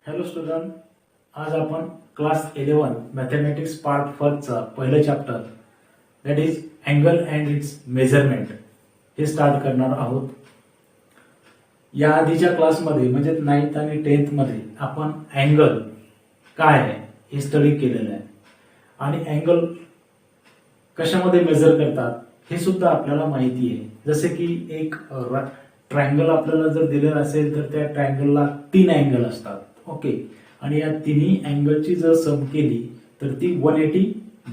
Hello student, आज आपण class 11 mathematics part फर्स्टचा पहिलं chapter that is angle and it's measurement हे स्टार्ट करणार आहोत. या आधीच्या क्लासमध्ये म्हणजे 9th आणि 10th मध्ये आपण अँगल काय आहे हे स्टडी केलेलं आहे आणि अँगल कशामध्ये मेजर करतात हे सुद्धा आपल्याला माहिती आहे. जसे की एक ट्रायंगल आपल्याला जर दिलेला असेल तर त्या ट्रायंगलला 3 अँगल असतात. ओके, आणि या तिन्ही अँगलची जर सम केली तर ती 180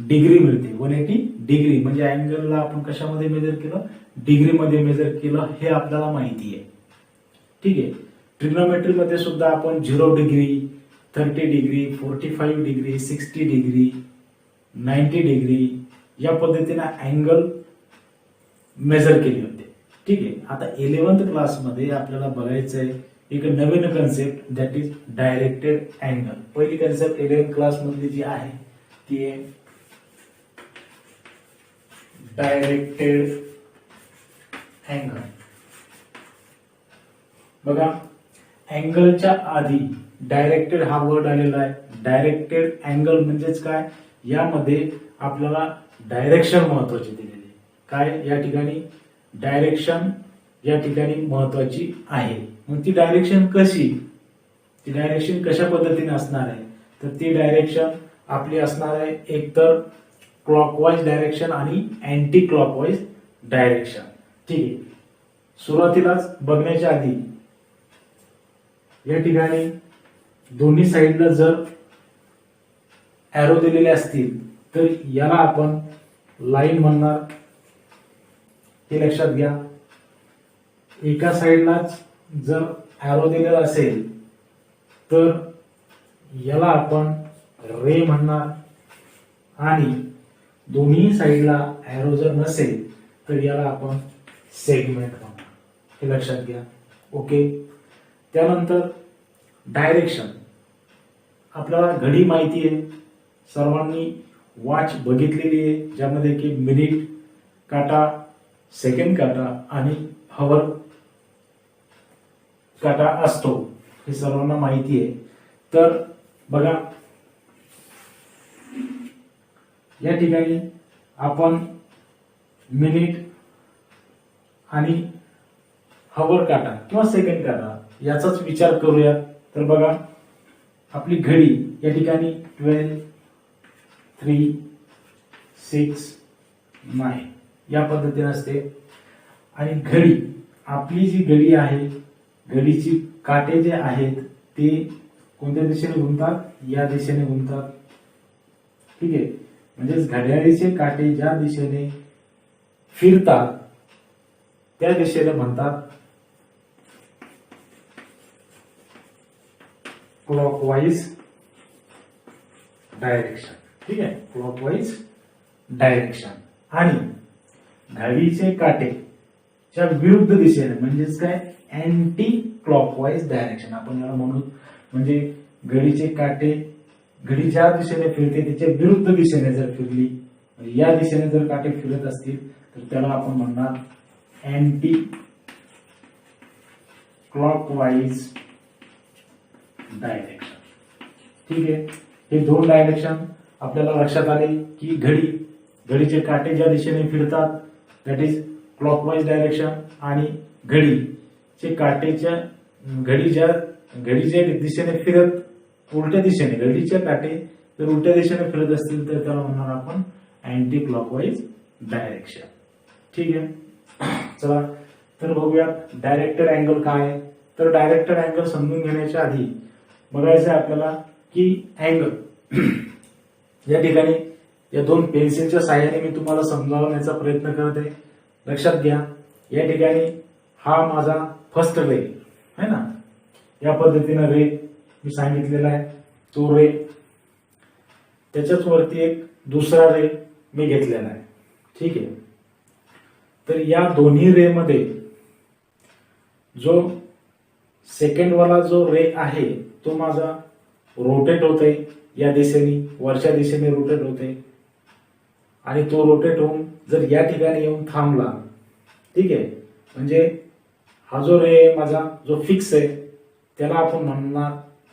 डिग्री मिळते. 180 डिग्री म्हणजे अँगलला आपण कशामध्ये मेजर केलं, डिग्रीमध्ये मेजर केलं हे आपल्याला माहिती आहे. ठीक आहे. ट्रिग्नोमेट्री मध्ये सुद्धा आपण 0 degree, 30 degree, 45 degree, 60 degree, 90 degree या पद्धतीने अँगल मेजर केले होते. ठीक आहे. आता 11th क्लासमध्ये आपल्याला बघायचं आहे एक नवीन concept that is directed angle. पहिली कन्सेप्ट 11th क्लास मध्ये जी आहे ती आहे डायरेक्टेड अँगल. बघा, अँगलच्या आधी डायरेक्टेड हा वर्ड आलेला आहे. डायरेक्टेड अँगल म्हणजेच काय, यामध्ये आपल्याला डायरेक्शन महत्वाची दिलेली आहे. काय या ठिकाणी डायरेक्शन या ठिकाणी महत्वाची आहे. मग ती डायरेक्शन कशी, ती डायरेक्शन कशा पद्धतीने असणार आहे, तर ती डायरेक्शन आपली असणार आहे एकतर क्लॉकवाईज डायरेक्शन आणि अँटी क्लॉकवाईज डायरेक्शन. ठीक आहे. सुरुवातीलाच बघण्याच्या आधी या ठिकाणी दोन्ही साईडला जर एरो दिलेले असतील तर याला आपण लाईन म्हणणार, हे लक्षात घ्या. एका साईडलाच जर एरो दिलेला असेल तर याला आपण रे म्हणणार आणि दोन्ही साईडला एरो जर नसेल तर याला आपण सेगमेंट म्हणणार, हे लक्षात घ्या. ओके. त्यानंतर डायरेक्शन, आपल्याला घडी माहिती आहे, सर्वांनी वॉच बघितलेली आहे ज्यामध्ये की मिनिट काटा, सेकंड काटा आणि हवर काटा असतो, हे सर्वांना माहिती आहे. तर बघा, या ठिकाणी आपण मिनिट आणि हवर काटा किंवा सेकंड काटा याचाच विचार करूया. तर बघा, आपली घडी या ठिकाणी 12, 3, 6, 9 या पद्धतीने असते. आणि घडी, आपली जी घडी आहे, घडीची काटे जे आहेत ते कोणत्या दिशेने घुमतात, या दिशेने घुमतात. ठीक आहे. म्हणजेच घड्याळीचे काटे ज्या दिशेने फिरतात त्या दिशेने म्हणतात क्लॉकवाईज डायरेक्शन. ठीक आहे, क्लॉकवाईज डायरेक्शन. आणि घडीचे काटे च्या विरुद्ध दिशेने म्हणजेच काय, अँटी क्लॉकवाईज डायरेक्शन आपण याला म्हणू. म्हणजे घडीचे काटे, घडी ज्या दिशेने फिरते त्याच्या विरुद्ध दिशेने जर फिरली, या दिशेने जर काटे फिरत असतील तर त्याला आपण म्हणणार अँटी क्लॉकवाईज डायरेक्शन. ठीक आहे. हे दोन डायरेक्शन आपल्याला लक्षात आले की घडीचे काटे ज्या दिशेने फिरतात दॅट इज क्लॉकवाईज डायरेक्शन, आणि घडीचे काटेच्या घडीच्या दिशेने फिरत उलट्या दिशेने, घडीचे काटे जर उलट्या दिशेने फिरत असतील तर त्याला म्हणणार आपण अँटी क्लॉकवाईज डायरेक्शन. ठीक आहे. चला तर बघूया डायरेक्टेड अँगल काय आहे. तर डायरेक्टेड अँगल समजून घेण्याच्या आधी बघायचं आहे आपल्याला की अँगल या ठिकाणी या दोन पेन्सिलच्या साहाय्याने मी तुम्हाला समजावण्याचा प्रयत्न करते. लक्षात घ्या, या ठिकाणी हा माझा फर्स्ट रे आहे ना, या पद्धतीने रे मी सांगितलेला आहे, तो रे. त्याच्याच वरती एक दुसरा रे मी घेतलेला आहे. ठीक आहे. तर या दोन्ही रे मध्ये जो सेकंड वाला जो रे आहे तो माझा रोटेट होतोय या दिशेने, वरच्या दिशेने रोटेट होते आणि तो रोटेट होऊन जर या ठिकाणी येऊन थांबला, ठीक आहे, म्हणजे हा जो रे माझा जो फिक्स आहे त्याला आपण म्हणणार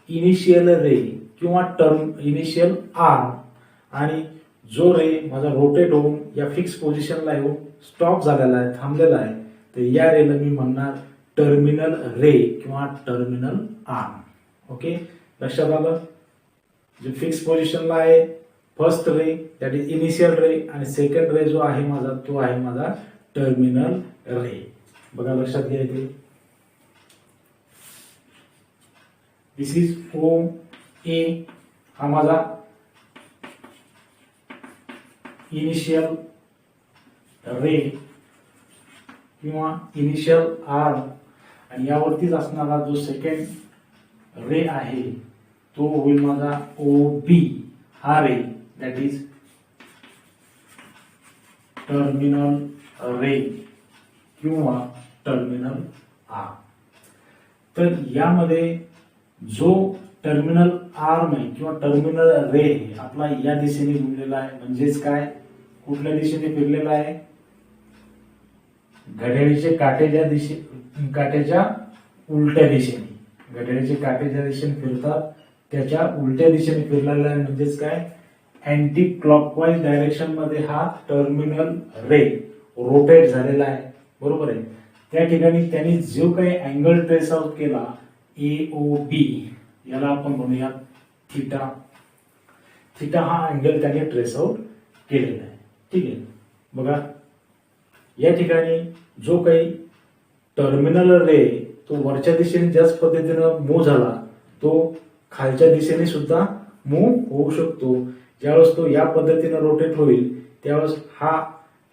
इनिशियल रे किंवा टर्म इनिशियल आर्म, आणि जो रे माझा रोटेट होऊन या फिक्स पोझिशनला येऊन स्टॉप झालेला आहे, थांबलेला आहे, तर या रेला मी म्हणणार टर्मिनल रे किंवा टर्मिनल आर्म. ओके, लक्षात आलं. जे फिक्स पोझिशनला आहे first ray that is initial ray, आणि सेकंड रे जो आहे माझा तो आहे माझा टर्मिनल रे. बघा लक्षात घ्या इथे. दिस इज ओ ए, हा माझा इनिशियल रे किंवा इनिशियल आर्म, आणि यावरतीच असणारा जो सेकंड रे आहे तो होईल माझा ओ बी, हा रे दॅट इज टर्मिनल रे किंवा टर्मिनल आर्म. तर यामध्ये जो टर्मिनल आर्म आहे किंवा टर्मिनल रे आपला या दिशेने घुमलेला आहे, म्हणजेच काय, कुठल्या दिशेने फिरलेला आहे, घड्याळीचे काट्याच्या उलट्या दिशेने. घड्याळीचे काटे ज्या दिशेने फिरतात त्याच्या उलट्या दिशेने फिरलेला आहे, म्हणजेच काय, अँटी क्लॉकवाईज डायरेक्शन मध्ये हा टर्मिनल रे रोटेट झालेला आहे. बरोबर आहे. त्या ठिकाणी त्यांनी जो काही अँगल ट्रेस आउट केला AOB, याला आपण म्हणूया थिटा. थिटा हा अँगल त्याने ट्रेस आउट केलेला आहे. ठीक आहे. बघा या ठिकाणी जो काही टर्मिनल रे तो वरच्या दिशेने ज्याच पद्धतीनं मूव्ह झाला तो खालच्या दिशेने सुद्धा मूव्ह होऊ शकतो. ज्यावेळेस तो या पद्धतीनं रोटेट होईल त्यावेळेस हा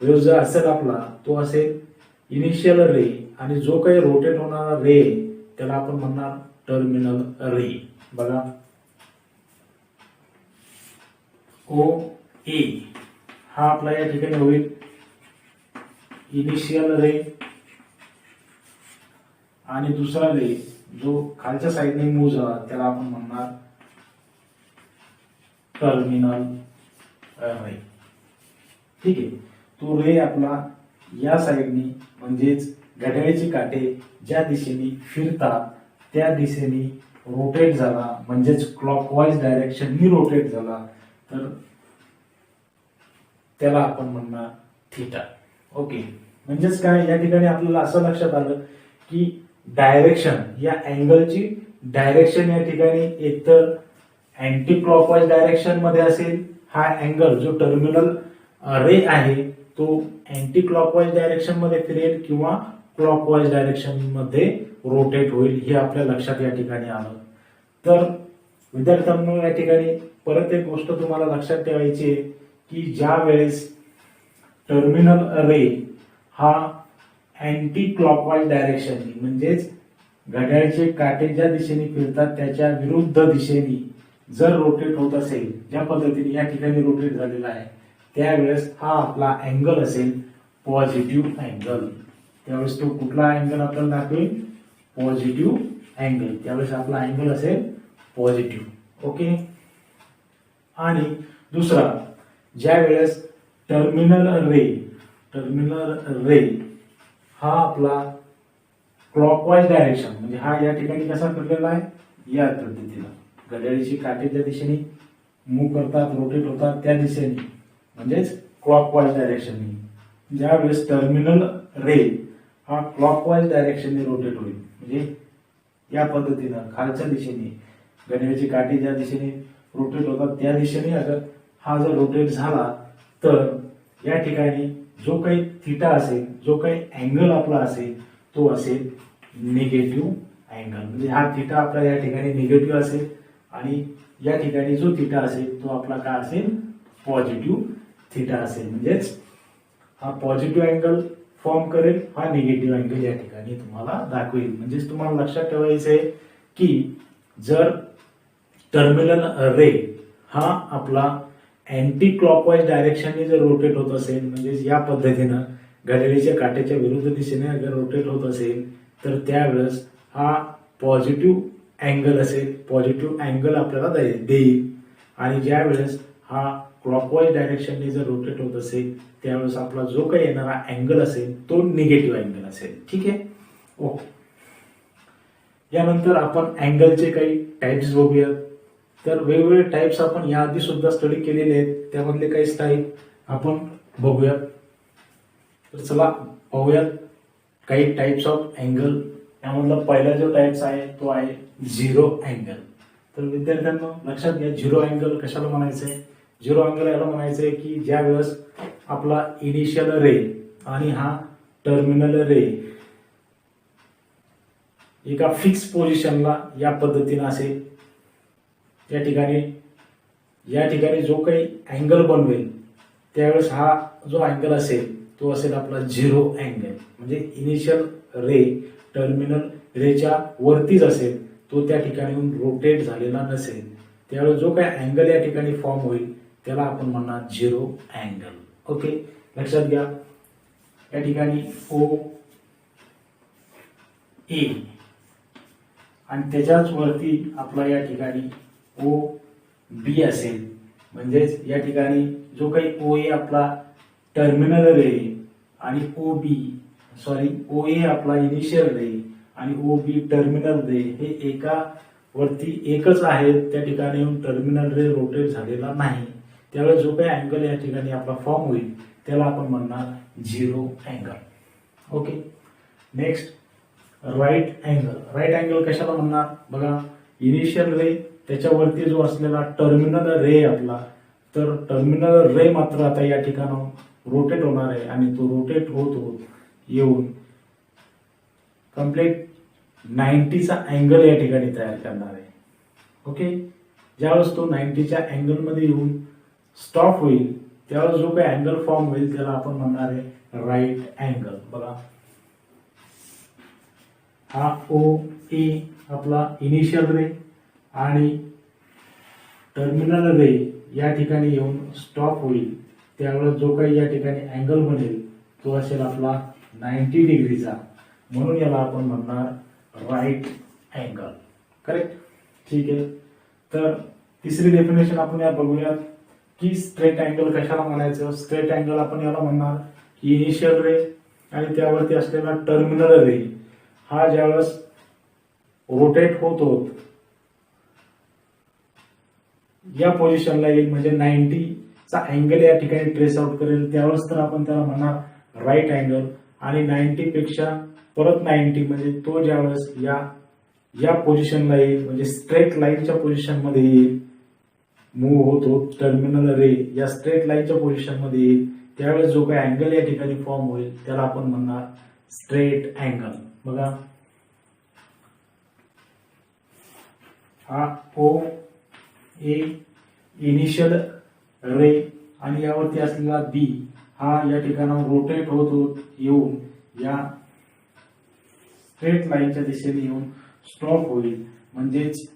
वेव्ह जो असेल आपला तो असेल इनिशियल रे, आणि जो काही रोटेट होणारा रे त्याला आपण म्हणणार टर्मिनल रे. बघा ओ ए हा आपला या ठिकाणी होईल इनिशियल रे, आणि दुसरा रे जो खालच्या साईडने मूव्ह झाला त्याला आपण म्हणणार टर्मिनल रे. ठीक आहे. तो रे आपला या साईडनी म्हणजेच घड्याळीचे काटे ज्या दिशेने फिरतात त्या दिशेने रोटेट झाला, म्हणजेच क्लॉकवाईज डायरेक्शननी रोटेट झाला, तर त्याला आपण म्हणणार थिटा. ओके, म्हणजेच काय, या ठिकाणी आपल्याला असं लक्षात आलं की डायरेक्शन, या अँगलची डायरेक्शन या ठिकाणी एकतर अँटी क्लॉकवाईज डायरेक्शन मध्ये असेल, हा अँगल जो टर्मिनल रे आहे तो अँटी क्लॉकवाईज डायरेक्शन मध्ये फिरेल किंवा क्लॉकवाईज डायरेक्शन मध्ये रोटेट होईल, हे आपल्या लक्षात या ठिकाणी आलं. तर विद्यार्थ्यांनो या ठिकाणी परत एक गोष्ट तुम्हाला लक्षात ठेवायची आहे की ज्या वेळेस टर्मिनल रे हा अँटी क्लॉकवाईज डायरेक्शन म्हणजेच घड्याळाचे काटे ज्या दिशेने फिरतात त्याच्या विरुद्ध दिशेने जर रोटेट होत असेल, ज्या पद्धतीने या ठिकाणी रोटेट झालेला आहे, त्यावेळेस हा आपला अँगल असेल पॉझिटिव्ह अँगल. त्यावेळेस तो कुठला अँगल आपल्याला दाखवेल, पॉझिटिव्ह अँगल. त्यावेळेस आपला अँगल असेल पॉझिटिव्ह. ओके. आणि दुसरा, ज्या वेळेस टर्मिनल रे हा आपला क्लॉकवाईज डायरेक्शन म्हणजे हा या ठिकाणी कसा फिरलेला आहे, या पद्धतीला घड्याळीची काटे ज्या दिशेने मूव्ह करतात, रोटेट होतात त्या दिशेने म्हणजेच क्लॉकवाईज डायरेक्शनने. ज्या वेळेस टर्मिनल रे हा क्लॉकवाईज डायरेक्शनने रोटेट होईल, म्हणजे या पद्धतीनं खालच्या दिशेने घड्याळीची काटे ज्या दिशेने रोटेट होतात त्या दिशेने अगर हा जर रोटेट झाला तर या ठिकाणी जो काही थिटा असेल, जो काही अँगल आपला असेल तो असेल निगेटिव्ह अँगल. म्हणजे हा थिटा आपला या ठिकाणी निगेटिव्ह असेल आणि या ठिकाणी जो थिटा असेल तो आपला काय असेल, पॉझिटिव्ह थिटा असेल. म्हणजेच हा पॉझिटिव्ह अँगल फॉर्म करेल, हा निगेटिव्ह अँगल या ठिकाणी तुम्हाला दाखवेल. म्हणजेच तुम्हाला लक्षात ठेवायचं आहे की जर टर्मिनल रे हा आपला अँटी क्लॉकवाईज डायरेक्शनने जर रोटेट होत असेल, म्हणजे या पद्धतीनं घड्याळीच्या काट्याच्या विरुद्ध दिशेने अगर रोटेट होत असेल तर त्यावेळेस हा पॉझिटिव्ह अँगल असेल, पॉझिटिव्ह अँगल आपल्याला देईल. आणि ज्या वेळेस हा क्लॉकवाईज डायरेक्शनने जर रोटेट होत असेल त्यावेळेस आपला जो काही येणारा अँगल असेल तो निगेटिव्ह अँगल असेल. ठीक आहे. ओके. यानंतर आपण अँगलचे काही टाइप्स बघूयात. तर वेगवेगळे टाइप्स आपण याआधी सुद्धा स्टडी केलेले आहेत, त्यामधले काही टाइप आपण बघूयात. तर चला पाहूयात काही टाइप्स ऑफ अँगल. यामधला पहिला जो टाइप्स आहे तो आहे झिरो अँगल. तर विद्यार्थ्यांना लक्षात घ्या, झिरो अँगल कशाला म्हणायचंय. झिरो अँगल याला म्हणायचंय की ज्या वेळेस आपला इनिशियल रे आणि हा टर्मिनल रे एका फिक्स पोझिशनला या पद्धतीने असेल, या ठिकाणी जो काही अँगल बनवेल त्यावेळेस हा जो अँगल असेल तो असेल आपला झिरो अँगल. म्हणजे इनिशियल रे टर्मिनल रेच्या वरतीच असेल, तो त्या ठिकाणी रोटेट झालेला नसेल, त्यावेळेस जो काही अँगल या ठिकाणी फॉर्म होईल त्याला आपण म्हणणार झिरो अँगल. ओके, लक्षात घ्या. या ठिकाणी ओ ए आणि त्याच्याच वरती आपला या ठिकाणी ओ बी असेल. म्हणजेच या ठिकाणी जो काही ओ ए आपला टर्मिनल रे आणि ओ ए आपला इनिशियल रे आणि ओ बी टर्मिनल रे हे एका वरती एकच आहेत, त्या ठिकाणी टर्मिनल रे रोटेट झालेला नाही, त्यावेळेस जो काही अँगल या ठिकाणी आपला फॉर्म होईल त्याला आपण म्हणणार zero angle. Okay, next right angle. Right angle कशाला म्हणणार बघा, इनिशियल रे त्याच्यावरती जो असलेला टर्मिनल रे आपला, तर टर्मिनल रे मात्र आता या ठिकाणी रोटेट होणार आहे आणि तो रोटेट होत होत येऊन कम्प्लीट 90चा अँगल या ठिकाणी तयार करणार आहे. ओके, ज्यावेळेस तो 90च्या अँगल मध्ये येऊन स्टॉप होईल त्यावेळेस जो काही अँगल फॉर्म होईल त्याला आपण म्हणणार आहे राईट अँगल. बघा, हा ओ ए आपला इनिशियल रे आणि टर्मिनल रे या ठिकाणी येऊन स्टॉप होईल, त्यावेळेस जो काही या ठिकाणी अँगल बनेल तो असेल आपला 90 डिग्रीचा, म्हणून याला आपण म्हणणार राईट अँगल. करेक्ट, ठीक आहे. तर तिसरी डेफिनेशन आपण या बघूयात की स्ट्रेट अँगल कशाला म्हणायचं. स्ट्रेट अँगल आपण याला म्हणणार की इनिशियल रे आणि त्यावरती असलेला टर्मिनल रे हा ज्यावेळेस रोटेट होत या पोझिशनला येईल, म्हणजे 90चा अँगल या ठिकाणी ट्रेस आउट करेल, त्यावेळेस तर आपण त्याला म्हणणार राईट अँगल. आणि 90 पेक्षा परत 90 म्हणजे तो ज्यावेळेस या पोझिशनला येईल, म्हणजे स्ट्रेट लाईनच्या पोझिशन मध्ये येईल, मूव्ह होतो टर्मिनल रे या स्ट्रेट लाईनच्या पोझिशन मध्ये येईल, त्यावेळेस जो काही अँगल या ठिकाणी फॉर्म होईल त्याला आपण म्हणणार स्ट्रेट अँगल. बघा, हा ओ ए इनिशियल रे आणि यावरती असलेला बी हा या ठिकाणी रोटेट होत येऊन या स्ट्रेट लाईनच्या दिशेने येऊन स्टॉप होईल, म्हणजेच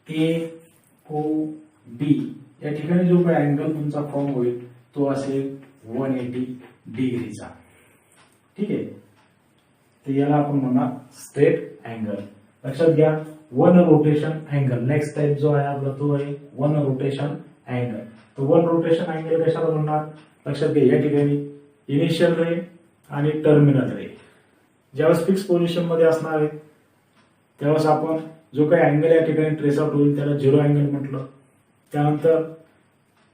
ए ओ बी या ठिकाणी जो काही अँगल तुमचा फॉर्म होईल तो असेल 180 डिग्रीचा. ठीक आहे, तर याला आपण म्हणणार स्ट्रेट अँगल. लक्षात घ्या, one rotation angle. Next type जो आहे आपला तो आहे वन रोटेशन अँगल. तर वन रोटेशन अँगल कशाला म्हणणार लक्षात घ्या, या ठिकाणी इनिशियल रे आणि टर्मिनल रे ज्यावेळेस फिक्स पोझिशन मध्ये असणार आहे त्यावेळेस आपण जो काही अँगल या ठिकाणी ट्रेस आउट होईल त्याला झिरो अँगल म्हटलं. त्यानंतर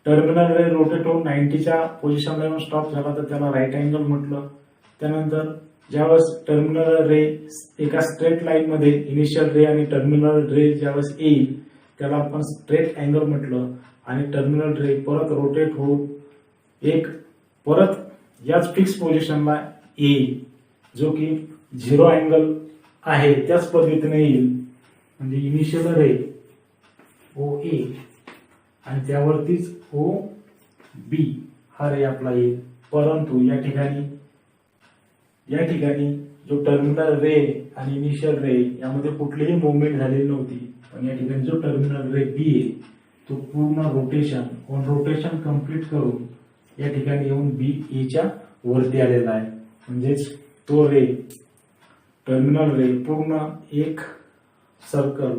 टर्मिनल रे रोटेट होऊन 90च्या पोझिशनला येऊन स्टॉप झाला तर त्याला राईट अँगल म्हटलं. त्यानंतर ज्यावेळेस टर्मिनल रे एका स्ट्रेट लाईन मध्ये इनिशियल रे आणि टर्मिनल रे ज्यावेळेस येईल त्याला आपण स्ट्रेट अँगल म्हटलं. आणि टर्मिनल रे परत रोटेट होऊन परत याच फिक्स पोझिशनला येईल, जो की झिरो अँगल आहे त्याच पद्धतीने येईल, म्हणजे इनिशियल रे ओ ए आणि त्यावरतीच ओ बी हा रे आपला येईल. परंतु या ठिकाणी जो टर्मिनल रे आणि इनिशियल रे यामध्ये कुठलीही मुवमेंट झालेली नव्हती, पण या ठिकाणी जो टर्मिनल रे बी आहे तो पूर्ण रोटेशन कंप्लीट करून या ठिकाणी येऊन बी एच्या वरती आलेला आहे. म्हणजेच तो रे टर्मिनल रे पूर्ण एक सर्कल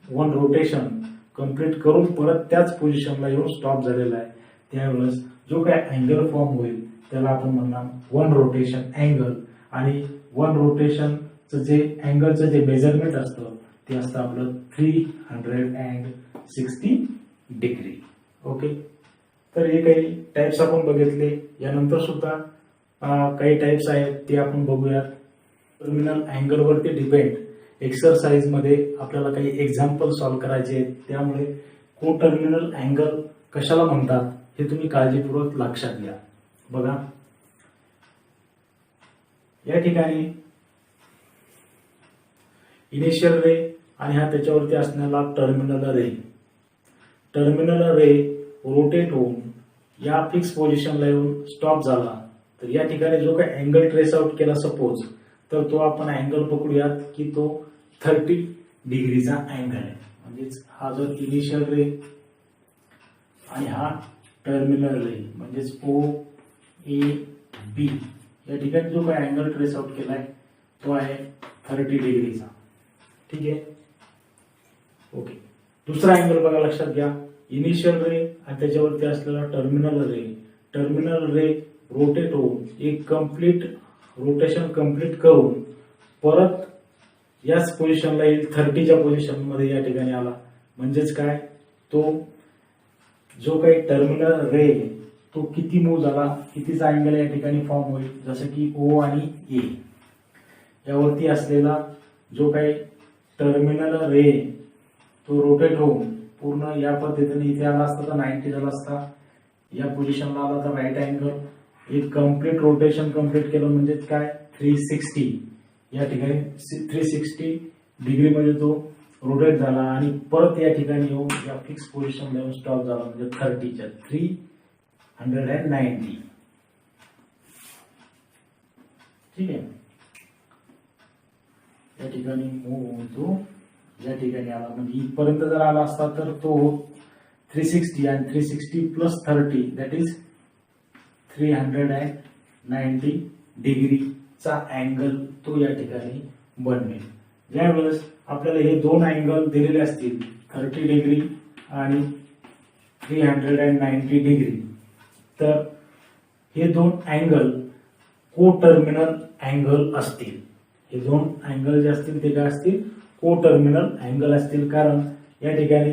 वन रोटेशन कंप्लीट करून परत त्याच पोझिशनला येऊन स्टॉप झालेला आहे. त्यावेळेस जो काही अँगल फॉर्म होईल त्याला आपण म्हणणार वन रोटेशन अँगल. आणि वन रोटेशनचं जे अँगलचं जे मेजरमेंट असतं ते असतं आपलं 360 डिग्री. ओके, तर हे काही टाइप्स आपण बघितले. यानंतर सुद्धा काही टाइप्स आहेत ते आपण बघूयात. टर्मिनल अँगल वरती डिपेंड एक्सरसाइज मध्ये आपल्याला काही एक्झाम्पल सॉल्व्ह करायचे आहेत, त्यामुळे को टर्मिनल अँगल कशाला म्हणतात हे तुम्ही काळजीपूर्वक लक्षात घ्या. बघा, या ठिकाणी इनिशियल रे आणि हा त्याच्यावरती असणारा टर्मिनल रे. टर्मिनल रे रोटेट होऊन या फिक्स पोझिशनला येऊन स्टॉप झाला, तर या ठिकाणी जो काही अँगल ट्रेस आउट केला सपोज, तर तो आपण अँगल पकडूयात की तो 30 डिग्रीचा अँगल आहे. म्हणजेच हा जो इनिशियल रे आणि हा टर्मिनल रे म्हणजेच ओ ए बी, या ठिकाणी जो काही अँगल ट्रेस आउट केलाय तो आहे 30 डिग्रीचा. ठीक आहे, ओके. दुसरा अँगल बघा, लक्षात घ्या. इनिशियल रे आणि त्याच्यावरती असलेला टर्मिनल रे. टर्मिनल रे रोटेट होऊन एक कंप्लीट रोटेशन कंप्लीट करून परत याच पोझिशनला येईल, 30च्या पोझिशन मध्ये या ठिकाणी आला. म्हणजेच काय, तो जो काही टर्मिनल रे तो किती मूव झाला, कितीचा अँगल या ठिकाणी फॉर्म होईल. जसं की ओ आणि ए यावरती असलेला जो काही टर्मिनल रे तो रोटेट होऊन पूर्ण या पद्धतीने इथे आला असता तर 90 झाला असता. या पोझिशनला आला तर राईट अँगल. एक कम्प्लीट रोटेशन कम्प्लीट केलं म्हणजे काय, 360 या ठिकाणी 360 डिग्री मध्ये तो रोटेट झाला आणि परत या ठिकाणी येऊन या फिक्स पोझिशनला येऊन स्टॉप झाला. म्हणजे 30च्या 390. ठीक आहे, या ठिकाणी मूव्ह होऊन तो या ठिकाणी आला. म्हणजे इथपर्यंत जर आला असता तर तो 360 आणि 360 प्लस 30 दॅट इज 390 डिग्रीचा अँगल तो या ठिकाणी बनवेल. ज्यावेळेस आपल्याला हे दोन अँगल दिलेले असतील 30 डिग्री आणि 390 डिग्री, तर हे दोन अँगल को टर्मिनल अँगल असतील. हे दोन अँगल जे असतील ते काय असतील, को टर्मिनल अँगल असतील. कारण या ठिकाणी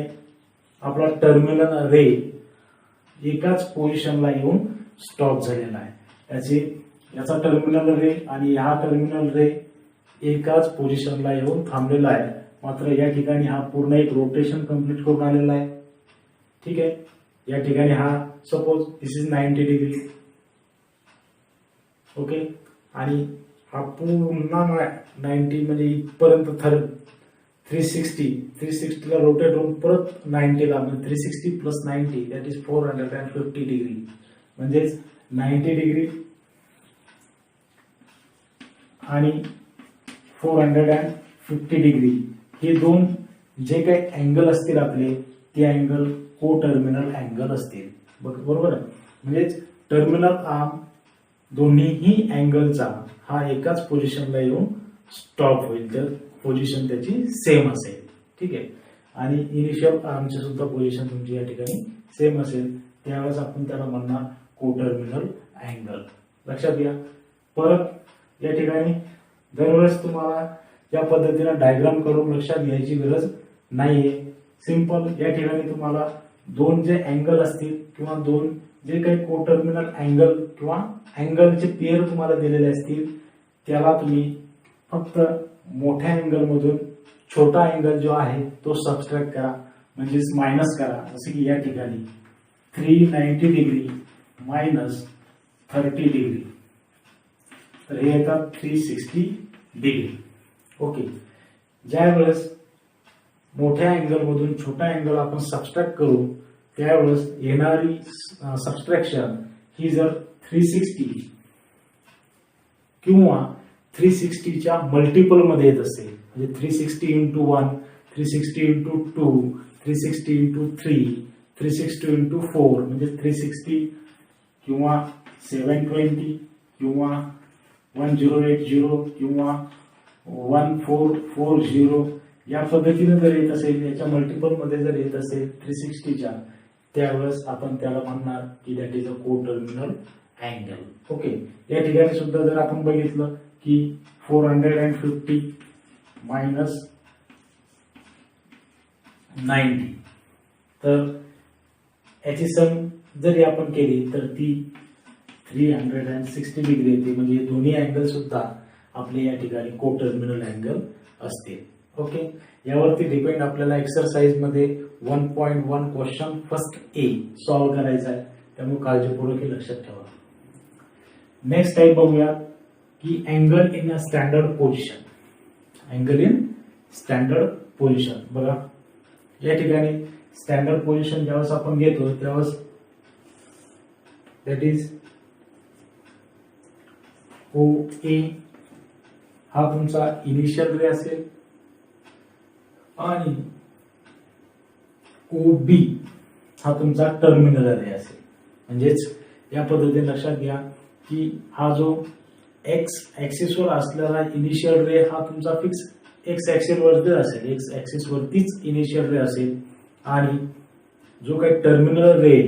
आपला टर्मिनल रे एकाच पोझिशनला येऊन स्टॉप झालेला आहे. याचा टर्मिनल रे आणि हा टर्मिनल रे एकाच पोझिशनला येऊन थांबलेला आहे. मात्र या ठिकाणी हा पूर्ण एक रोटेशन कंप्लीट करून आलेला आहे. ठीक आहे, या ठिकाणी हा suppose this is 90 degree. Okay, आणि हा पुन्हा 90 म्हणजे इथपर्यंत 360 ला रोटेट होऊन परत 90 ला, म्हणजे 360 प्लस 90 दॅट इज 450 डिग्री. म्हणजेच 90 डिग्री आणि 450 डिग्री हे दोन जे काही अँगल असतील आपले ते अँगल को टर्मिनल अँगल असतील. बरोबर आहे. म्हणजेच टर्मिनल आर्म दोन्हीही अँगलचा हा एकाच पोझिशनला येऊन स्टॉप होईल, तर पोझिशन त्याची सेम असेल. ठीक आहे, आणि इनिशियल आर्मची सुद्धा पोझिशन तुमची या ठिकाणी सेम असेल, त्यावेळेस आपण त्याला म्हणणार को टर्मिनल अँगल. लक्षात घ्या. परत या ठिकाणी दरवेळेस तुम्हाला या पद्धतीने डायग्राम करून लक्षात घ्यायची गरज नाहीये. सिंपल या ठिकाणी तुम्हाला दोन जे अँगल असतील किंवा दोन जे काही को टर्मिनल अँगल किंवा अँगलचे पेअर तुम्हाला दिलेले असतील, त्याला तुम्ही फक्त मोठ्या अँगल मधून छोटा अँगल जो आहे तो सबट्रॅक्ट करा, म्हणजेच मायनस करा. जसे की या ठिकाणी 390 डिग्री मायनस 30 डिग्री, तर हे येतात 360 डिग्री. ओके, ज्या वेळेस मोठ्या अँगल मधून छोटा अँगल आपण सबट्रॅक्ट करू त्यावेळेस येणारी सबट्रॅक्शन ही जर 360 किंवा 360च्या मल्टिपल मध्ये येत असेल, म्हणजे 360 इंटू 1, 360 इंटू 2, 360 इंटू 3, 360 इंटू 4, म्हणजे 360 किंवा 720 किंवा 1080 किंवा 1440 या पद्धतीने जर येत असेल, याच्या मल्टिपल मध्ये जर येत असेल 360च्या, त्यावेळेस आपण त्याला म्हणणार की दॅट इज अ को टर्मिनल अँगल. ओके, या ठिकाणी सुद्धा जर आपण बघितलं की 450 मायनस 90. तर याची सम जरी आपण केली तर ती 360 डिग्री येते. म्हणजे दोन्ही अँगल सुद्धा आपले या ठिकाणी कोटर्मिनल अँगल असते. ओके, यावरती डिपेंड आपल्याला एक्सरसाइज मध्ये 1.1 क्वेश्चन फर्स्ट ए सॉल्व्ह करायचा आहे, त्यामुळे काळजीपूर्वक हे लक्षात ठेवा. नेक्स्ट टाइप बघूया की angle in a standard position. Angle in standard position बघा, या ठिकाणी स्टँडर्ड पोझिशन ज्यावेळेस आपण घेतो त्यावेळेस दॅट इज ओ ए हा तुमचा इनिशियल रे असेल आणि ओ बी हा तुमचा टर्मिनल रे असेल. म्हणजेच या पद्धतीने लक्षात घ्या की हा जो एक्स ऍक्सिसवर असलेला इनिशियल रे हा तुमचा फिक्स एक्स ऍक्सिस वरती असेल, एक्स ऍक्सिस वरतीच इनिशियल रे असेल आणि जो काही टर्मिनल रे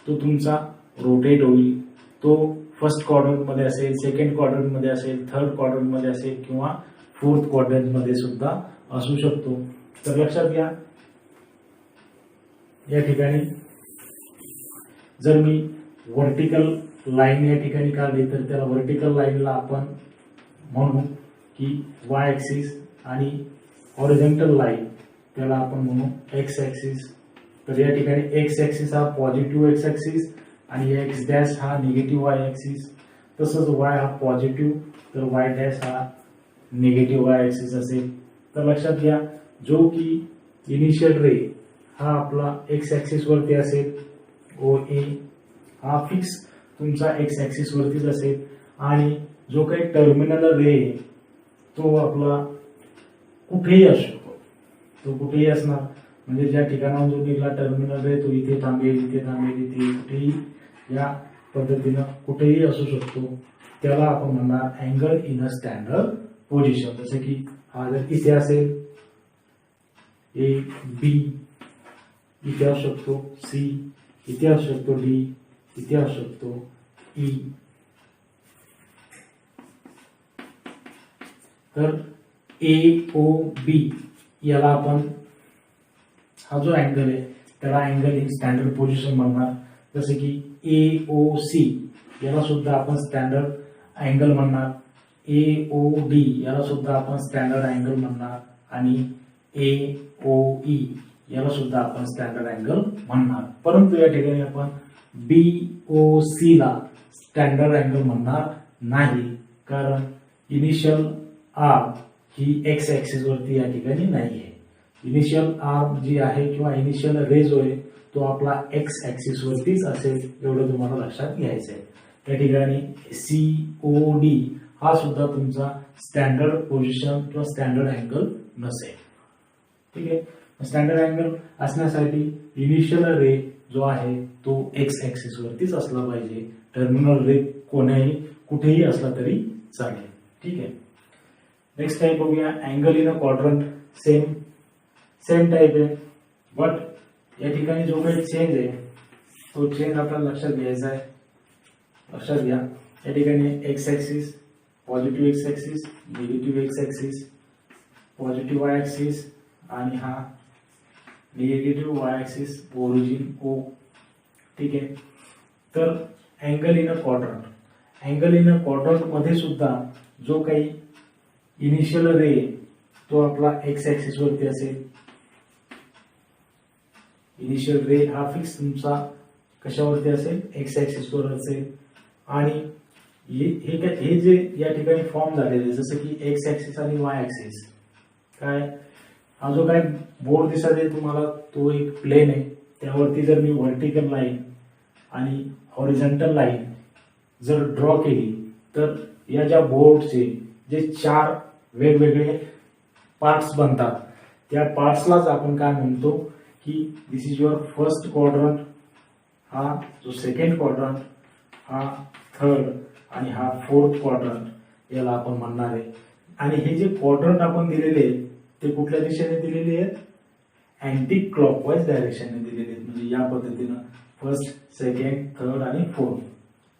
तो तुमचा रोटेट होईल. तो फर्स्ट क्वाड्रंट मध्ये असेल, सेकंड क्वाड्रंट मध्ये असेल, थर्ड क्वाड्रंट मध्ये असेल किंवा फोर्थ क्वाड्रंट मध्ये सुद्धा असू शकतो. तर लक्षात घ्या या ठिकाणी जर मी व्हर्टिकल लाईन या ठिकाणी काढली तर त्याला व्हर्टिकल लाईनला आपण म्हणू की वाय ऍक्सिस आणि हॉरिझॉन्टल लाईन त्याला आपण म्हणू एक्स ऍक्सिस. तर या ठिकाणी एक्स ऍक्सिस हा पॉझिटिव्ह एक्स ऍक्सिस आणि एक्स डॅश हा निगेटिव्ह वाय ऍक्सिस. तसंच वाय हा पॉझिटिव्ह तर वाय डॅश हा निगेटिव्ह वाय ऍक्सिस असेल. तर लक्षात घ्या जो की इनिशियल रे हा आपला एक्स ऍक्सिस वरती असेल, ओ ए हा फिक्स तुमचा एक्स ऍक्सिस वरतीच असेल आणि जो काही टर्मिनल रे तो आपला कुठेही असू शकतो, तो कुठेही असणार. म्हणजे ज्या ठिकाणाहून जो निघाला टर्मिनल रे तो इथे थांबेल, इथे थांबेल, इथे कुठेही या पद्धतीनं कुठेही असू शकतो. त्याला आपण म्हणणार angle in a standard position. जसं की हा जर इथे असेल ए बी, इथे असू शकतो सी, इथे असू शकतो डी, इथे असू शकतो ई. तर ए ओ बी याला आपण हा जो अँगल आहे त्याला अँगल इन स्टँडर्ड पोझिशन म्हणणार. जसे की ए ओ सी याला सुद्धा आपण स्टँडर्ड अँगल म्हणणार, ए ओ डी याला सुद्धा आपण स्टँडर्ड अँगल म्हणणार आणि ए ओ ई याला सुद्धा आपण स्टँडर्ड अँगल म्हणणार. परंतु या ठिकाणी आपण बी ओ सी ला स्टँडर्ड अँगल म्हणणार नाही, कारण इनिशियल आर ही एक्स ऍक्सिस वरती या ठिकाणी नाहीये. इनिशियल आर जी आहे किंवा इनिशियल रे जो आहे तो आपला एक्स ऍक्सिस वरतीच असेल, एवढं तुम्हाला लक्षात घ्यायचं आहे. त्या ठिकाणी सी ओ डी हा सुद्धा तुमचा स्टँडर्ड पोझिशन किंवा स्टँडर्ड अँगल नसेल. ठीक आहे, स्टँडर्ड अँगल असण्यासाठी इनिशियल रे जो आहे तो एक्स ऍक्सिस वरतीच असला पाहिजे. टर्मिनल रे कुठेही असला तरी चालेल. ठीक आहे, नेक्स्ट टाइप बघूया angle in a quadrant. Same type आहे, बट या ठिकाणी जो काही चेंज आहे तो चेंज आपल्याला लक्षात घ्यायचा आहे. लक्षात घ्या या ठिकाणी x axis, positive x axis, negative x axis, positive y axis आणि हा negative y axis, origin O. ठीक आहे, तर angle in a quadrant, angle in a quadrant मध्ये सुद्धा जो काही इनिशियल रे तो आपला एक्स ऍक्सिस वरती असेल. इनिशियल रे हा फिक्स तुमचा कशावरती असेल, एक्स ऍक्सिस वर असेल. आणि हे जे या ठिकाणी फॉर्म झालेले जसं की एक्स ऍक्सिस आणि वाय ऍक्सिस, काय हा जो काय बोर्ड दिसत आहे तुम्हाला तो एक प्लेन आहे. त्यावरती जर मी व्हर्टिकल लाईन आणि हॉरिझॉन्टल लाईन जर ड्रॉ केली तर या ज्या बोर्डचे जे 4 वेगवेगळे पार्ट्स बनतात त्या पार्ट्सलाच आपण काय म्हणतो की दिस इज युअर फर्स्ट क्वाड्रंट, हा जो सेकंड क्वाड्रंट, हा थर्ड आणि हा फोर्थ क्वाड्रंट याला आपण म्हणणार आहे. आणि हे जे क्वाड्रंट आपण दिलेले आहेत ते कुठल्या दिशेने दिलेले आहेत, अँटी क्लॉकवाईज डायरेक्शनने दिलेले आहेत. म्हणजे या पद्धतीनं फर्स्ट, सेकंड, थर्ड आणि फोर्थ.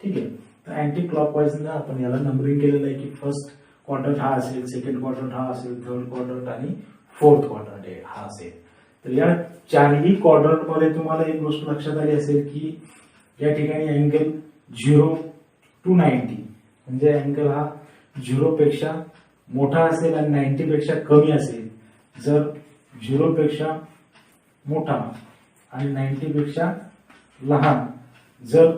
ठीक आहे, तर अँटी क्लॉकवाईज आपण याला नंबरिंग केलेलं आहे की फर्स्ट क्वाड्रंट हा असेल, सेकंड क्वाड्रंट हा असेल, थर्ड क्वाड्रंट आणि फोर्थ क्वाड्रंट हा असेल. तर या चारही क्वाड्रंट मध्ये तुम्हाला एक गोष्ट लक्षात आली असेल की या ठिकाणी अँगल 0 to 90 म्हणजे अँगल हा 0 पेक्षा मोठा असेल आणि 90 पेक्षा कमी असेल. जर 0 पेक्षा मोठा आणि 90 पेक्षा लहान जर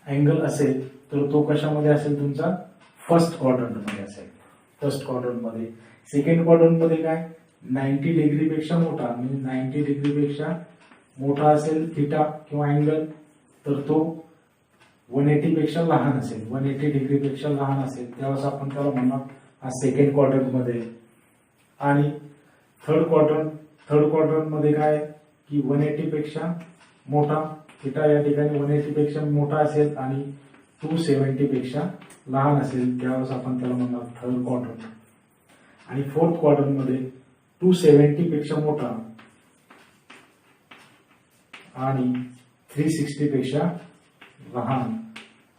अँगल असेल तर तो कशामध्ये असेल तुमचा फर्स्ट क्वाड्रंट मध्ये असेल. फर्स्ट क्वाड्रंट मध्ये. सेकंड क्वाड्रंट मध्ये काय 90 डिग्री पेक्षा मोठा म्हणजे 90 डिग्री पेक्षा मोठा असेल थिटा किंवा अँगल तर तो 180 पेक्षा लहान असेल. 180 डिग्री पेक्षा लहान असेल त्यावेळेस आपण त्याला म्हणणार हा सेकंड क्वाड्रंट मध्ये. आणि थर्ड क्वाड्रंट मध्ये काय की 180 पेक्षा मोठा थिटा या ठिकाणी 180 पेक्षा मोठा असेल आणि 270 पेक्षा लहान असेल त्यावेळेस आपण त्याला म्हणणार थर्ड क्वाड्रंट. आणि फोर्थ क्वाड्रंट मध्ये 270 पेक्षा मोठा आणि 360 पेक्षा लहान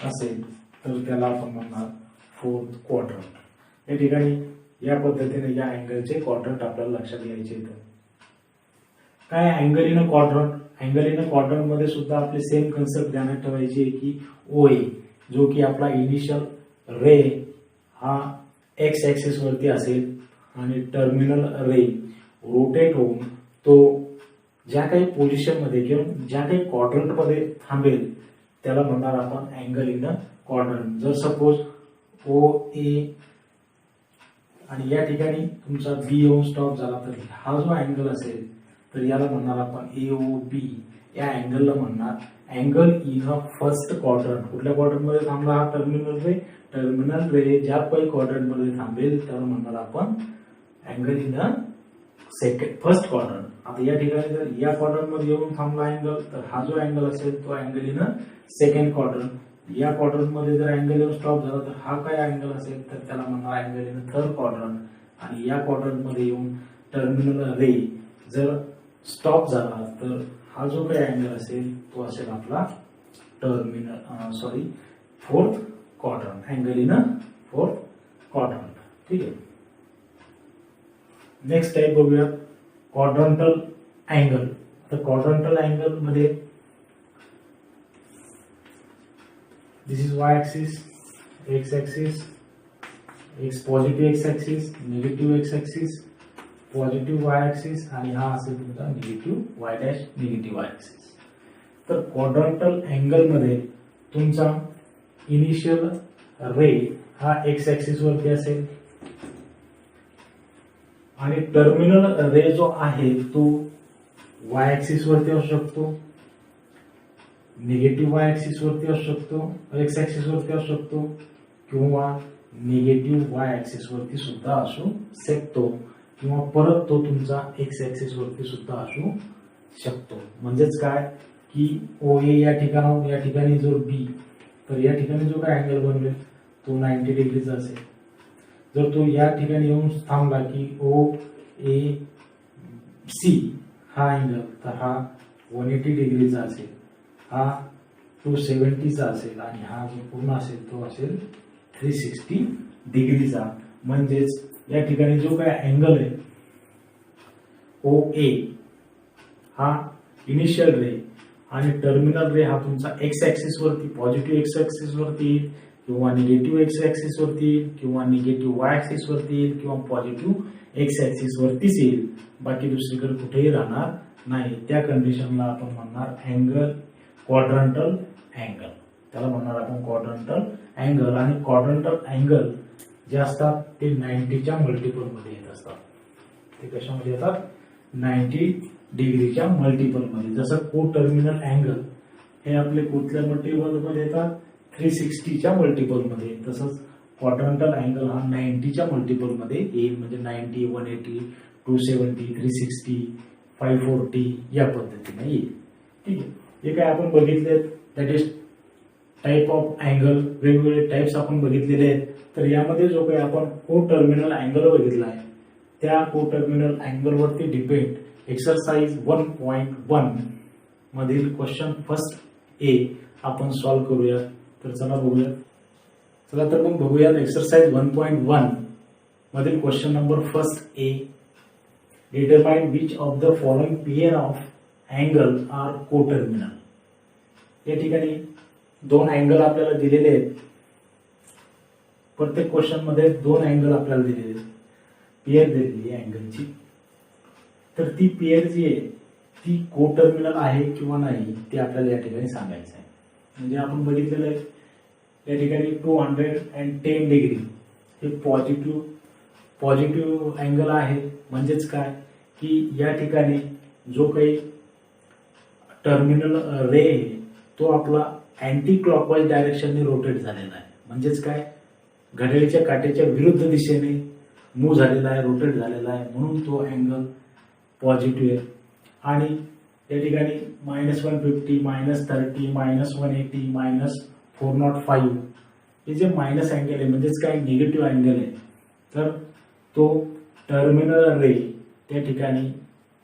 असेल तर त्याला आपण म्हणणार फोर्थ क्वाड्रंट. या ठिकाणी या पद्धतीने या अँगलचे क्वाड्रंट आपल्याला लक्षात घ्यायचे आहेत. काय angle in a quadrant. Angle in a quadrant मध्ये सुद्धा आपले सेम कन्सेप्ट ध्यानात ठेवायची आहे की OA जो की आपला इनिशियल रे हा एक्स ऍक्सिस वरती असेल आणि टर्मिनल रे रोटेट होऊन तो ज्या काही पोझिशन मध्ये किंवा ज्या काही क्वाड्रंट मध्ये थांबेल त्याला म्हणणार आपण अँगल इन अ क्वाड्रंट. जर सपोज OA आणि या ठिकाणी तुमचा B येऊन स्टॉप झाला तर हा जो अँगल असेल तर याला म्हणणार आपण AOB. या अँगलला म्हणणार angle in a first quadrant. कुठल्या क्वाड्रंट मध्ये थांबला हा टर्मिनल रे. टर्मिनल रे ज्या काही क्वाड्रंट मध्ये थांबेल त्याला म्हणणार आपण angle in a first quadrant. आता या ठिकाणी जर या क्वाड्रंट मध्ये येऊन थांबला अँगल तर हा जो अँगल असेल तो angle in a second quadrant. या क्वाड्रंट मध्ये जर अँगल येऊन स्टॉप झाला तर हा काय अँगल असेल तर त्याला म्हणणार angle in a third quadrant. आणि या क्वाड्रंट मध्ये येऊन टर्मिनल रे जर स्टॉप झाला तर हा जो काही अँगल असेल तो असेल आपला fourth quadrant. Angle in a fourth quadrant. ठीक आहे. नेक्स्ट टाइप बघूया क्वाड्रंटल अँगल. तर क्वाड्रंटल अँगल मध्ये this is y axis, x axis, x positive x axis, negative x axis, positive y axis आणि हा असेल तुमचा negative y dash negative y axis. तर क्वाड्रंटल अँगल मध्ये तुमचा इनिशियल रे हा x ऍक्सिस वरती असेल आणि टर्मिनल रे जो आहे तो y ऍक्सिस वरती असू शकतो, निगेटिव्ह y ऍक्सिस वरती असू शकतो, x ऍक्सिस वरती असू शकतो किंवा निगेटिव्ह y ऍक्सिस वरती सुद्धा असू शकतो किंवा परत तो तुमचा x ऍक्सिस वरती सुद्धा असू शकतो. म्हणजेच काय की OA या ठिकाणी जो B तर या ठिकाणी जो काय अँगल बनवेल तो 90 डिग्रीचा असेल. जर तो या ठिकाणी येऊन थांबला की OAC हा अँगल तर हा 180 डिग्रीचा असेल, हा 270चा असेल आणि हा जो पूर्ण असेल तो असेल 360 डिग्रीचा. म्हणजेच या ठिकाणी जो काय अँगल आहे OA हा इनिशियल रे आणि टर्मिनल रे हा तुमचा एक्स ऍक्सिस वरती पॉझिटिव्ह एक्स ऍक्सिस वरती येईल किंवा निगेटिव्ह एक्स ऍक्सिस वरती येईल किंवा निगेटिव्ह वाय ऍक्सिस वरती येईल किंवा पॉझिटिव्ह एक्स ऍक्सिस वरतीच येईल. बाकी दुसरीकडे कुठेही राहणार नाही. त्या कंडिशनला आपण म्हणणार अँगल क्वाड्रंटल अँगल. त्याला म्हणणार आपण क्वाड्रंटल अँगल. आणि क्वाड्रंटल अँगल जे असतात ते 90च्या मल्टिपल मध्ये येत असतात. ते कशामध्ये येतात 90 डिग्रीच्या मल्टिपल मध्ये. जसं को टर्मिनल अँगल हे आपले कुठल्या मल्टिपल मध्ये येतात 360च्या मल्टिपल मध्ये. तसंच क्वाड्रंटल अँगल हा 90च्या मल्टिपल मध्ये येईल. म्हणजे 90, 180, 270, 360, 540 या पद्धतीने येईल. ठीक आहे. हे काय आपण बघितले that is type of angle. वेगवेगळे टाइप्स आपण बघितलेले आहेत. तर यामध्ये जो काही आपण को टर्मिनल अँगल बघितला आहे त्या को टर्मिनल अँगल वरती डिपेंड एक्सरसाइज 1.1 मधील क्वेश्चन फर्स्ट ए आपण सॉल्व्ह करूया. तर चला बघूया. चला तर मग बघूयात एक्सरसाइज 1.1 मधील question number first A. Determine which of the following pair of angle are coterminal. या ठिकाणी दोन अँगल आपल्याला दिलेले आहेत, प्रत्येक क्वेश्चन मध्ये दोन अँगल आपल्याला दिलेले आहेत, पेअर दिलेली आहे अँगलची। तर ती पेअर जी आहे ती कोटर्मिनल आहे किंवा नाही ते आपल्याला या ठिकाणी सांगायचं आहे। म्हणजे आपण बघितलेलं आहे या ठिकाणी 210 डिग्री हे पॉझिटिव्ह अँगल आहे, म्हणजेच काय की या ठिकाणी जो काही टर्मिनल रे आहे तो आपला अँटी क्लॉकवाईज डायरेक्शनने रोटेट झालेला आहे, म्हणजेच काय घड्याळीच्या काट्याच्या विरुद्ध दिशेने मूव्ह झालेला आहे, रोटेट झालेला आहे, म्हणून तो अँगल पॉझिटिव्ह आहे। आणि या ठिकाणी -150, -30, -180, -405 हे जे मायनस अँगल आहे म्हणजेच काय निगेटिव्ह अँगल आहे, तर तो टर्मिनल रे त्या ठिकाणी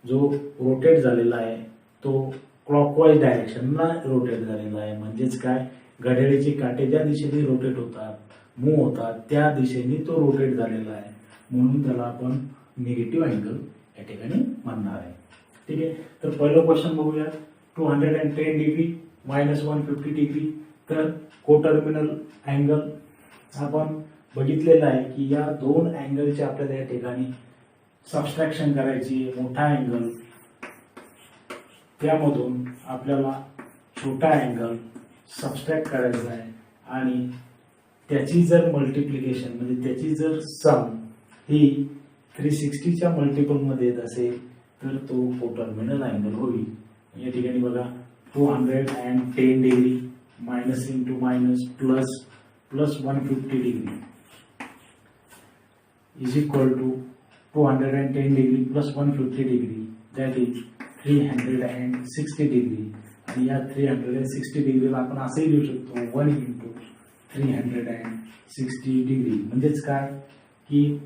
जो रोटेट झालेला आहे तो क्लॉकवाईज डायरेक्शनला रोटेट झालेला आहे, म्हणजेच काय घड्याळीची काटे ज्या दिशेने रोटेट होतात, मूव्ह होतात, त्या दिशेने तो रोटेट झालेला आहे, म्हणून त्याला आपण निगेटिव्ह अँगल या ठिकाणी म्हणणार आहे। ठीक आहे, तर पहिलं क्वेश्चन बघूया। 210 डिग्री -150 डिग्री, तर कोटर्मिनल अँगल आपण बघितलेला आहे की या दोन अँगलचे आपल्याला या ठिकाणी सबट्रॅक्शन करायची। मोठा अँगल त्यामधून आपल्याला छोटा अँगल सबट्रॅक्ट करायचा आहे आणि त्याची जर मल्टिप्लिकेशन म्हणजे त्याची जर सम ही 360च्या मल्टिपल मध्ये येत असेल तर तो कोटर्मिनल अँगल होईल। या ठिकाणी बघा 210 degree minus into minus plus 150 degree is equal to 210 degree plus 150 degree that is 360 degree. आणि या 360 डिग्रीला आपण असंही लिहू शकतो 1 इंटू 360 डिग्री, म्हणजेच काय की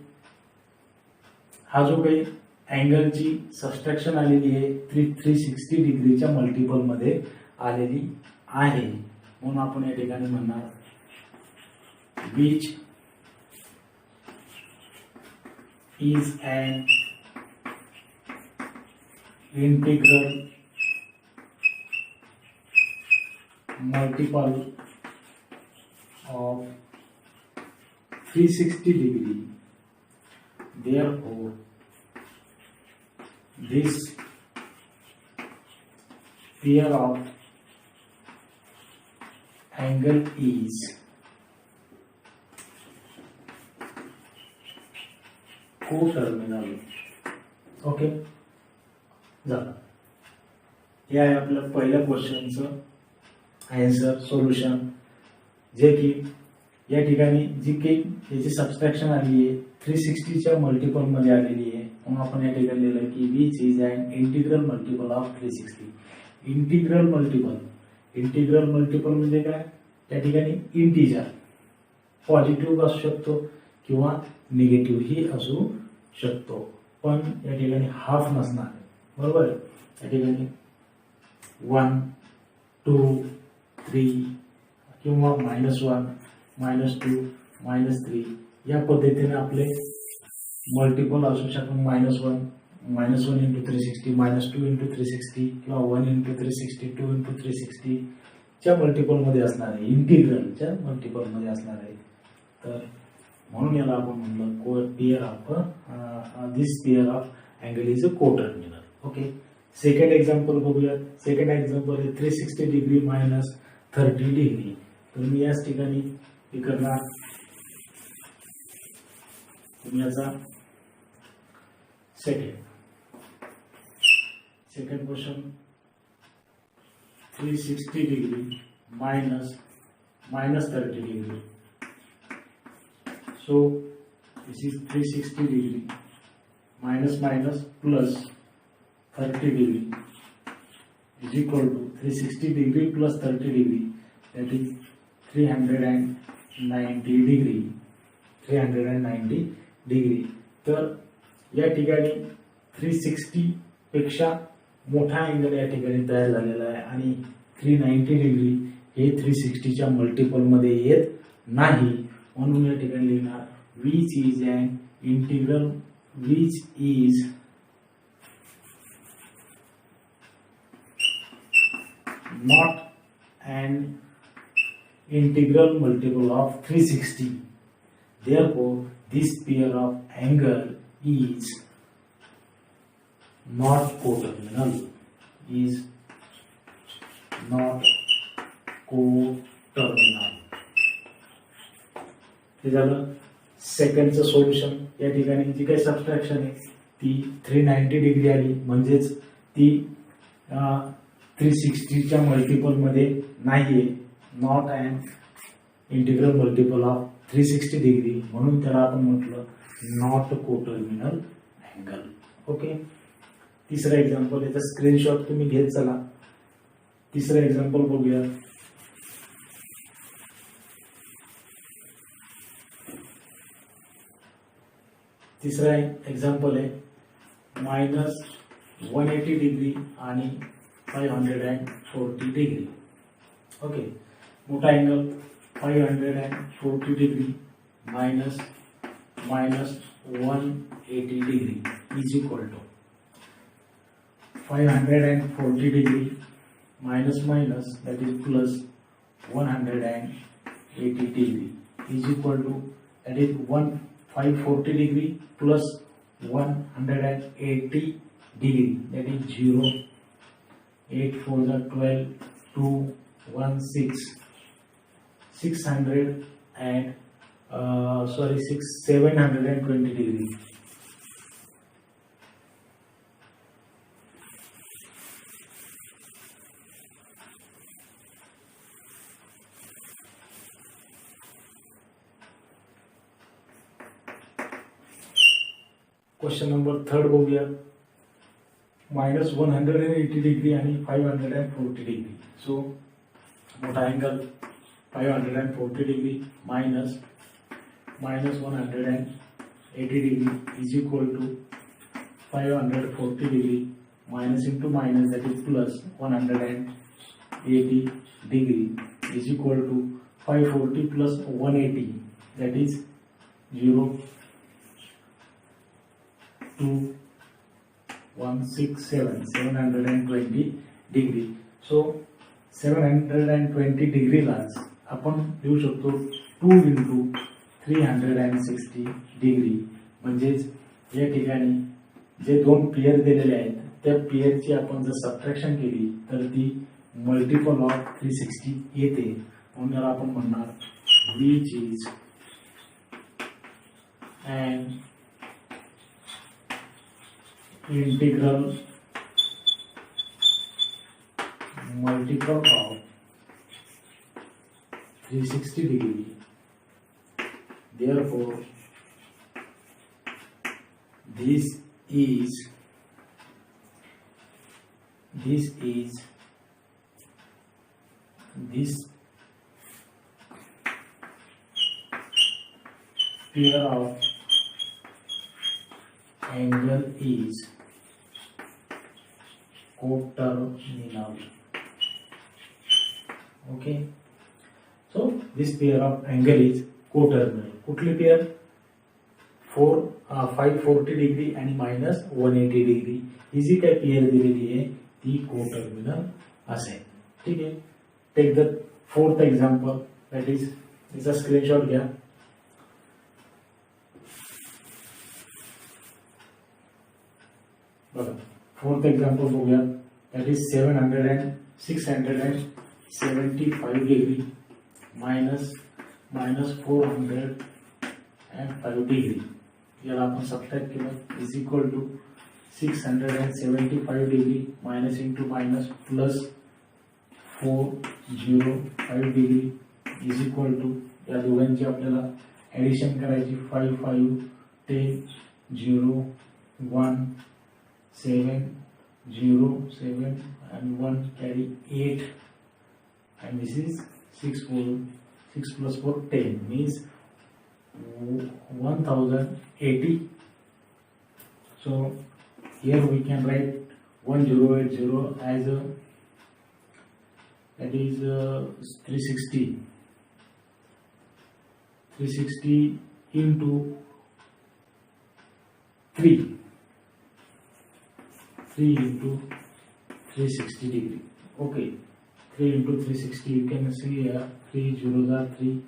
हा जो काही अँगलची सबट्रॅक्शन आलेली आहे 360 डिग्रीच्या मल्टिपल मध्ये आलेली आहे, म्हणून आपण या ठिकाणी म्हणणार which is an integral multiple of 360 degree, therefore this pair of angle is coterminal. Okay, झालं। हे आहे आपलं पहिल्या क्वेश्चनचं आन्सर सोल्युशन, जे की या ठिकाणी जी काही याची सबट्रॅक्शन आली आहे 360च्या मल्टिपल मध्ये आलेली आहे, म्हणून आपण या ठिकाणी लिहिलं की which is an integral multiple of 360। Integral multiple म्हणजे काय, त्या ठिकाणी इंटिजर पॉझिटिव्ह असू शकतो किंवा निगेटिव्ह ही असू शकतो, पण या ठिकाणी हाफ नसणार आहे, बरोबर। या ठिकाणी 1, 2, 3 किंवा -1, -2, -3 या पद्धतीने आपले मल्टिपल असू शकतात। -1 इंटू 360, -2 इंटू 360 किंवा 1 इंटू 360, 2 इंटू 360 च्या मल्टिपल मध्ये असणार आहे, इंटिग्रलच्या मल्टिपल मध्ये असणार आहे। तर म्हणून याला आपण म्हणलं pair of this pair of angle is a coterminal. Okay, second example बघूया। सेकंड एक्झाम्पल आहे 360 डिग्री -30 डिग्री। तर मी याच ठिकाणी हे करणार, तुम्ही याचा second question 360 degree -30 degree, so this is 360 degree minus plus 30 degree is equal to 360 degree plus 30 degree, that is 390 degree. 390 degree. तर या ठिकाणी 360 पेक्षा मोठा अँगल या ठिकाणी तयार झालेला आहे आणि 390 डिग्री हे 360च्या मल्टिपल मध्ये येत नाही, म्हणून या ठिकाणी लिहिणार which is an integral which is not an integral multiple of 360. Therefore, this pair of angle is not coterminal. Is not coterminal. हे झालं सेकंडचं सोल्युशन. या ठिकाणी जी काही सबट्रॅक्शन आहे ती 390 डिग्री आली, म्हणजेच ती 360च्या मल्टिपल मध्ये नाहीये. Not and integral multiple of 360 degree, म्हणून त्याला आपण म्हटलं नॉट कोटर्मिनल अँगल. ओके. तिसरा एक्झाम्पल, याचा स्क्रीनशॉट तुम्ही घेत चला. तिसरा एक्झाम्पल बघूया. तिसरा एक्झाम्पल आहे -180 डिग्री आणि 540 डिग्री. ओके. मोठा angle 540 degree minus 180 degree is equal to 540 degree minus that is plus 180 degree is equal to, that is 540 degree plus 180 degree, that is 0, 8 4 are 12, 2 1 6, 600 and 720 degree. Question number 3 बघूया. -180 degree आणि 540 degree. So मोठा angle 540 degree minus 180 degree is equal to 540 degree minus into minus, that is plus 180 degree is equal to 540 plus 180, that is 0, 2 1 6 7 720 degree. So 720 डिग्रीलाच आपण लिहू शकतो 2 into 360 degree. म्हणजेच या ठिकाणी जे दोन पेयर दिलेले आहेत त्या पेयरची आपण जर सबट्रॅक्शन केली तर ती मल्टिपल ऑफ 360 येते, म्हणून याला आपण म्हणणार which is and integral multiple of 360 degree. Therefore, this pair of angle is coterminal. Okay, so this pair of angle is coterminal. कुठली पेयर? 540 डिग्री आणि -180 डिग्री ही जी काही पेयर दिलेली आहे ती कोटर्मिनल असेल. ठीक आहे. Take the fourth example, that is, याचा स्क्रीनशॉट घ्या. बघा, फोर्थ एक्झाम्पल बघूया. That is 675 degree minus 405 degree. याला आपण सबट्रॅक्ट केलं is equal to 675 degree minus into minus plus 405 degree is equal to, या दोघांची आपल्याला ऍडिशन करायची. 5 5 10 0 1 7 0 7 and 1 carry 8, and this is 6 plus 4 10 means 1080. So here we can write 1080 as a, that is 360 into 3 into 360 degree. Okay, 3 into 360, you can see here 3 zeros are 3,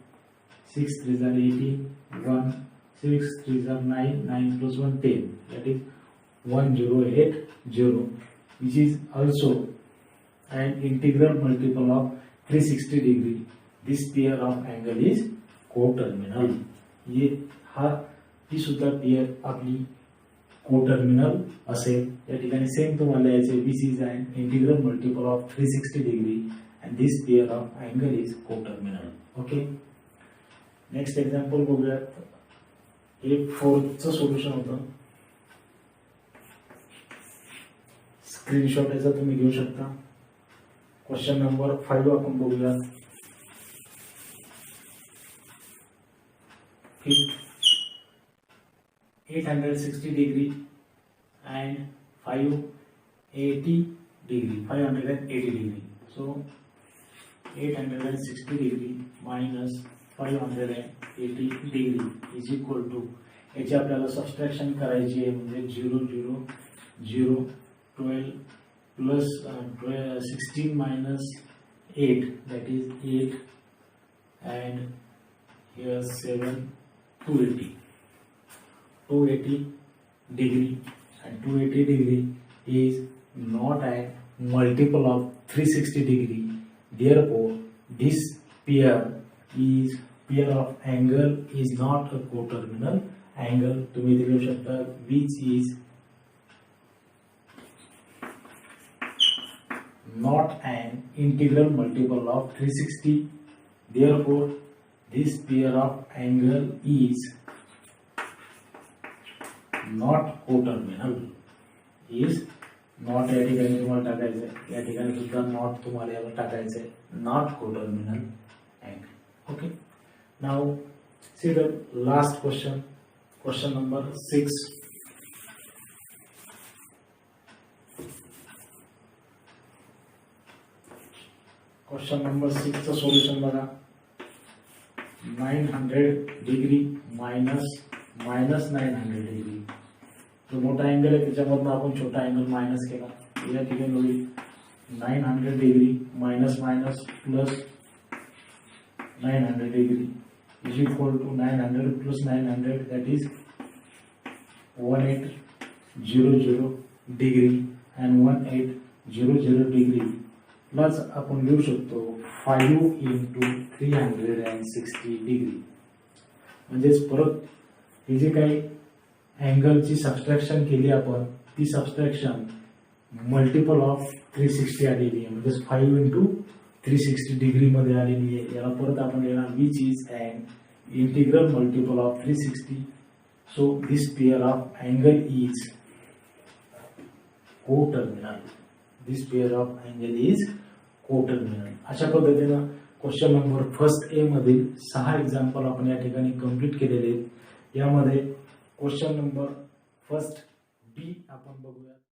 6 threes are 18, 1, 6 threes are 9, 9 plus 1 10, that is 1080, which is also an integral multiple of 360 degree. This pair of angle is coterminal. ये ही सुद्धा pair आपली coterminal असेल. या ठिकाणी same तुम्हाला याचे BC is an integral multiple of 360 degree and this pair of angle is coterminal. Okay, next example बघूयात. हे 4th सोल्युशन होतं. स्क्रीनशॉट याचा तुम्ही घेऊ शकता. क्वेश्चन नंबर 5 आपण बघूयात. 860 degree and 580 degree. So 860 degree minus 580 degree is equal to, याची आपल्याला सबट्रॅक्शन करायची आहे. म्हणजे 0 0 0 12 plus 16 minus 8, that is 8, and here 7, 280 degree, and 280 degree is not a multiple of 360 degree. Therefore, this pair of angle is not a coterminal angle. तुम्ही इथे घेऊ शकता which is not an integral multiple of 360. Therefore, this pair of angle is not coterminal. Is not, या ठिकाणी तुम्हाला टाकायचं आहे. या ठिकाणी सुद्धा नॉट तुम्हाला याला टाकायचं आहे. Not coterminal angle. Okay. Now see the last question. Question number 6. Question number 6 चं सोल्युशन बघा. 900 degree minus 900 degree. जो मोठा अँगल आहे त्याच्यामधून आपण छोटा अँगल मायनस केला. या ठिकाणी होईल 900 degree minus plus 900 degree is equal to 900 plus 900, that is 1800 degree and 1800 degree plus आपण लिहू शकतो 5 into 360 degree. म्हणजेच परत हे जे काही अँगलची सबट्रॅक्शन केली आपण, ती सबट्रॅक्शन मल्टिपल ऑफ 360 आलेली आहे. म्हणजे 5 into 360 डिग्री मध्ये आलेली आहे. याला परत आपण लिहिणार which is an integral multiple of 360. So this pair of angle is coterminal. This pair of angle is coterminal. अशा पद्धतीनं क्वेश्चन नंबर फर्स्ट ए मधील 6 एक्झाम्पल आपण या ठिकाणी कंप्लीट केलेले आहेत. यामध्ये क्वेश्चन नंबर फर्स्ट बी आपण बघूया.